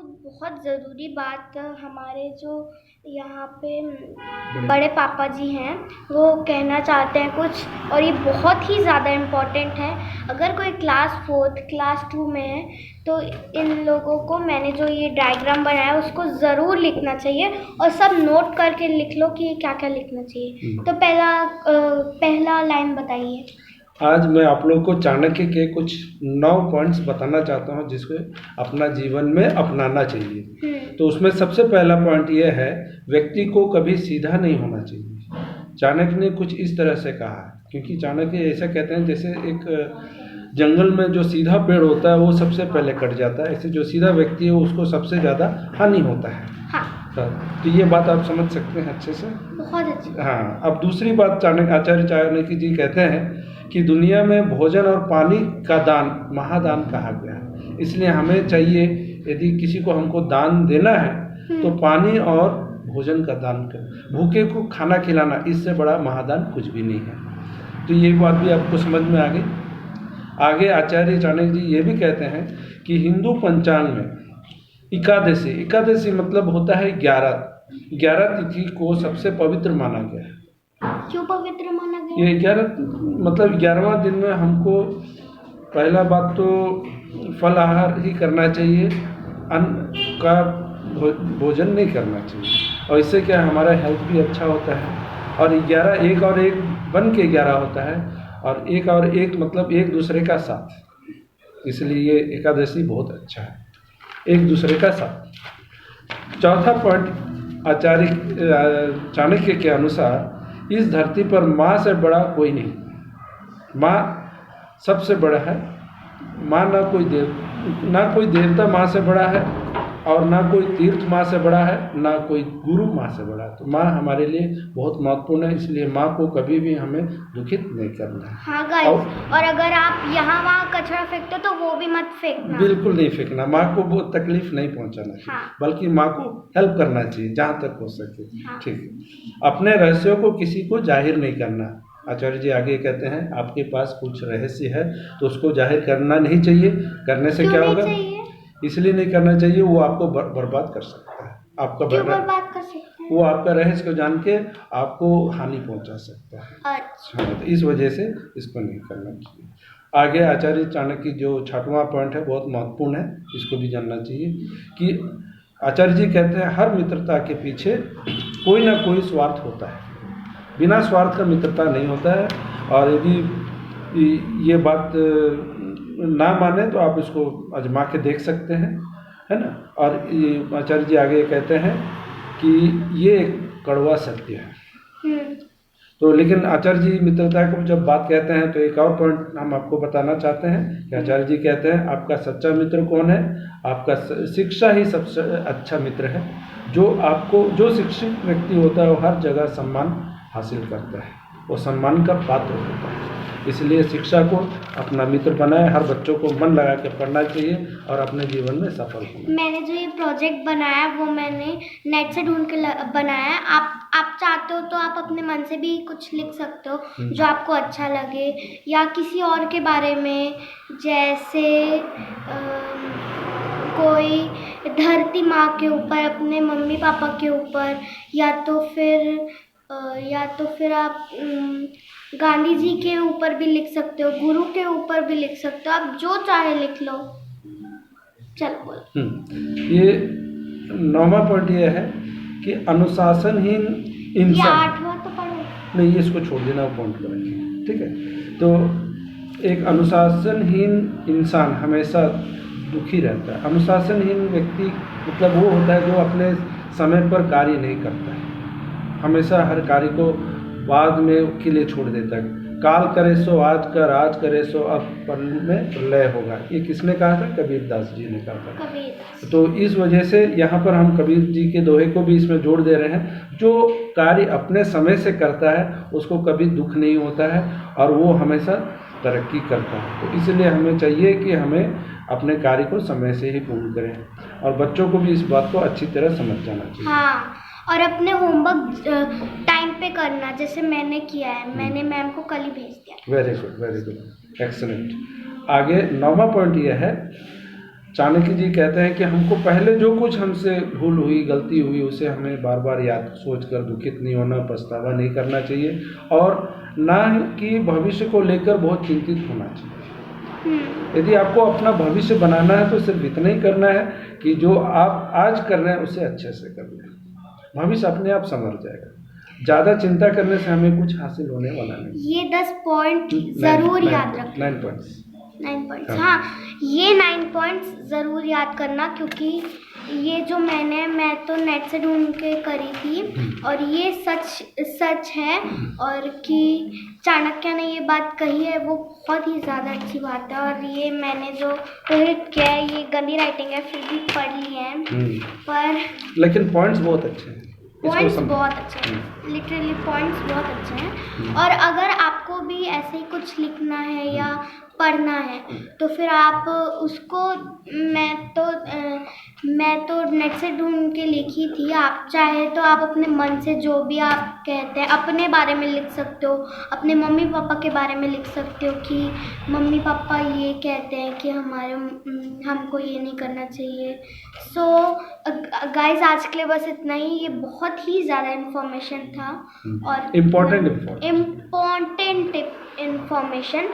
कुछ बहुत ज़रूरी बात हमारे जो यहाँ पे बड़े पापा जी हैं वो कहना चाहते हैं कुछ, और ये बहुत ही ज़्यादा इम्पोर्टेंट है। अगर कोई क्लास 4 क्लास 2 में है तो इन लोगों को, मैंने जो ये डायग्राम बनाया है उसको ज़रूर लिखना चाहिए, और सब नोट करके लिख लो कि क्या क्या लिखना चाहिए। तो पहला लाइन बताइए। आज मैं आप लोग को चाणक्य के कुछ 9 पॉइंट्स बताना चाहता हूँ जिसको अपना जीवन में अपनाना चाहिए। तो उसमें सबसे पहला पॉइंट ये है, व्यक्ति को कभी सीधा नहीं होना चाहिए। चाणक्य ने कुछ इस तरह से कहा है, क्योंकि चाणक्य ऐसा कहते हैं जैसे एक जंगल में जो सीधा पेड़ होता है वो सबसे पहले कट जाता है, ऐसे जो सीधा व्यक्ति है उसको सबसे ज़्यादा हानि होता है। हाँ। तो ये बात आप समझ सकते हैं अच्छे से। बहुत अच्छी। हाँ, अब दूसरी बात आचार्य चाणक्य जी कहते हैं कि दुनिया में भोजन और पानी का दान महादान कहा गया है। इसलिए हमें चाहिए, यदि किसी को हमको दान देना है तो पानी और भोजन का दान कर, भूखे को खाना खिलाना, इससे बड़ा महादान कुछ भी नहीं है। तो ये बात भी आपको समझ में आ गई। आगे आचार्य चाणक्य जी ये भी कहते हैं कि हिंदू पंचांग में एकादशी मतलब होता है 11 तिथि को सबसे पवित्र माना गया है। क्यों पवित्र माना गया? ये 11 मतलब 11वां दिन में हमको पहला बात तो फल आहार ही करना चाहिए, अन्न का भोजन नहीं करना चाहिए, और इससे क्या हमारा हेल्थ भी अच्छा होता है। और 11 1 और 1 बन के 11 होता है, और 1 और 1 मतलब एक दूसरे का साथ, इसलिए ये एकादशी बहुत अच्छा है, एक दूसरे का साथ। चौथा पॉइंट आचार्य चाणक्य के अनुसार, इस धरती पर माँ से बड़ा कोई नहीं। माँ सबसे बड़ा है। माँ ना कोई देवता माँ से बड़ा है, और ना कोई तीर्थ माँ से बड़ा है, ना कोई गुरु माँ से बड़ा है। तो माँ हमारे लिए बहुत महत्वपूर्ण है, इसलिए माँ को कभी भी हमें दुखित नहीं करना है। हाँ गाइस, और अगर आप यहाँ वहाँ कचरा फेंकते हो तो वो भी मत फेंकना। बिल्कुल नहीं फेंकना। माँ को बहुत तकलीफ नहीं पहुँचाना चाहिए। हाँ। बल्कि माँ को हेल्प करना चाहिए जहाँ तक हो सके। हाँ। ठीक है। अपने रहस्यों को किसी को जाहिर नहीं करना। आचार्य जी आगे कहते हैं, आपके पास कुछ रहस्य है तो उसको जाहिर करना नहीं चाहिए। करने से क्या होगा? इसलिए नहीं करना चाहिए, वो आपको बर्बाद कर सकता है। आपका बर्बाद कर सकता है? वो आपका रहस्य को जान के आपको हानि पहुंचा सकता है। अच्छा। तो इस वजह से इसको नहीं करना चाहिए। आगे आचार्य चाणक्य की जो 6वां पॉइंट है बहुत महत्वपूर्ण है, इसको भी जानना चाहिए कि आचार्य जी कहते हैं, हर मित्रता के पीछे कोई ना कोई स्वार्थ होता है। बिना स्वार्थ का मित्रता नहीं होता है। और यदि ये बात ना माने तो आप इसको आजमा के देख सकते हैं, है ना। और ये आचार्य जी आगे कहते हैं कि ये एक कड़वा सत्य है। तो लेकिन आचार्य जी मित्रता को जब बात कहते हैं तो एक और पॉइंट हम आपको बताना चाहते हैं कि आचार्य जी कहते हैं, आपका सच्चा मित्र कौन है? आपका शिक्षा ही सबसे अच्छा मित्र है। जो शिक्षित व्यक्ति होता है वो हर जगह सम्मान हासिल करता है, वो सम्मान का पात्र होता है। इसलिए शिक्षा को अपना मित्र बनाए। हर बच्चों को मन लगा के पढ़ना चाहिए और अपने जीवन में सफल होना। मैंने जो ये प्रोजेक्ट बनाया वो मैंने नेट से ढूंढ के बनाया है। आप चाहते हो तो आप अपने मन से भी कुछ लिख सकते हो जो आपको अच्छा लगे, या किसी और के बारे में, जैसे कोई धरती माँ के ऊपर, अपने मम्मी पापा के ऊपर, या तो फिर आप गांधी जी के ऊपर भी लिख सकते हो, गुरु के ऊपर भी लिख सकते हो, आप जो चाहे लिख लो। चल बोल। ये 9वां पॉइंट ये है कि अनुशासनहीन इंसान। ये 8वां तो पढ़ो। नहीं, इसको छोड़ देना, पॉइंट को रखिए, ठीक है। तो एक अनुशासनहीन इंसान हमेशा दुखी रहता है। अनुशासनहीन व्यक्ति मतलब वो होता है जो अपने समय पर कार्य नहीं करता है, हमेशा हर कार्य को बाद में के लिए छोड़ देता है। काल करे सो आज कर, आज करे सो अब पल में प्रलय होगा। ये किसने कहा था? कबीर दास जी ने कहा था। कबीर। तो इस वजह से यहाँ पर हम कबीर जी के दोहे को भी इसमें जोड़ दे रहे हैं। जो कार्य अपने समय से करता है उसको कभी दुख नहीं होता है और वो हमेशा तरक्की करता है। तो इसलिए हमें चाहिए कि हमें अपने कार्य को समय से ही पूर्ण करें, और बच्चों को भी इस बात को अच्छी तरह समझ जाना चाहिए। हाँ, और अपने होमवर्क टाइम पे करना, जैसे मैंने किया है। मैंने मैम को कल ही भेज दिया। Very good, excellent. आगे 9वां पॉइंट यह है चाणक्य जी कहते हैं कि हमको पहले जो कुछ हमसे भूल हुई, गलती हुई, उसे हमें बार बार याद सोचकर दुखित नहीं होना, पछतावा नहीं करना चाहिए और ना कि भविष्य को लेकर बहुत चिंतित होना चाहिए। यदि आपको अपना भविष्य बनाना है तो सिर्फ इतना ही करना है कि जो आप आज कर रहे हैं उसे अच्छे से कर लें, भविष्य अपने आप संवर जाएगा। ज़्यादा चिंता करने से हमें कुछ हासिल होने वाला नहीं। ये 10 पॉइंट ज़रूर याद रखना। 9 पॉइंट्स। 9 पॉइंट्स, हाँ, ये 9 पॉइंट्स ज़रूर याद करना, क्योंकि ये जो मैं तो नेट से ढूंढ के करी थी और ये सच है, और कि चाणक्य ने ये बात कही है वो बहुत ही ज़्यादा अच्छी बात है। और ये मैंने जो प्रेरित किया है, ये गंदी राइटिंग है, फिर भी पढ़ ली है, पर लेकिन पॉइंट्स बहुत अच्छे हैं। पॉइंट्स बहुत अच्छे हैं, लिटरली पॉइंट्स बहुत अच्छे हैं। और अगर आपको भी ऐसे ही कुछ लिखना है या पढ़ना है तो फिर आप उसको, मैं तो नेट से ढूंढ के लिखी थी। आप चाहे तो आप अपने मन से जो भी आप कहते हैं अपने बारे में लिख सकते हो, अपने मम्मी पापा के बारे में लिख सकते हो कि मम्मी पापा ये कहते हैं कि हमको ये नहीं करना चाहिए। सो गाइस, आज के लिए बस इतना ही। ये बहुत ही ज़्यादा इन्फॉर्मेशन था और इम्पोर्टेंट इन्फॉर्मेशन।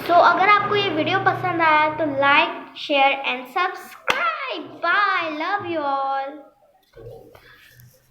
सो अगर आपको ये वीडियो पसंद आया तो like, share and subscribe. Bye, love you all.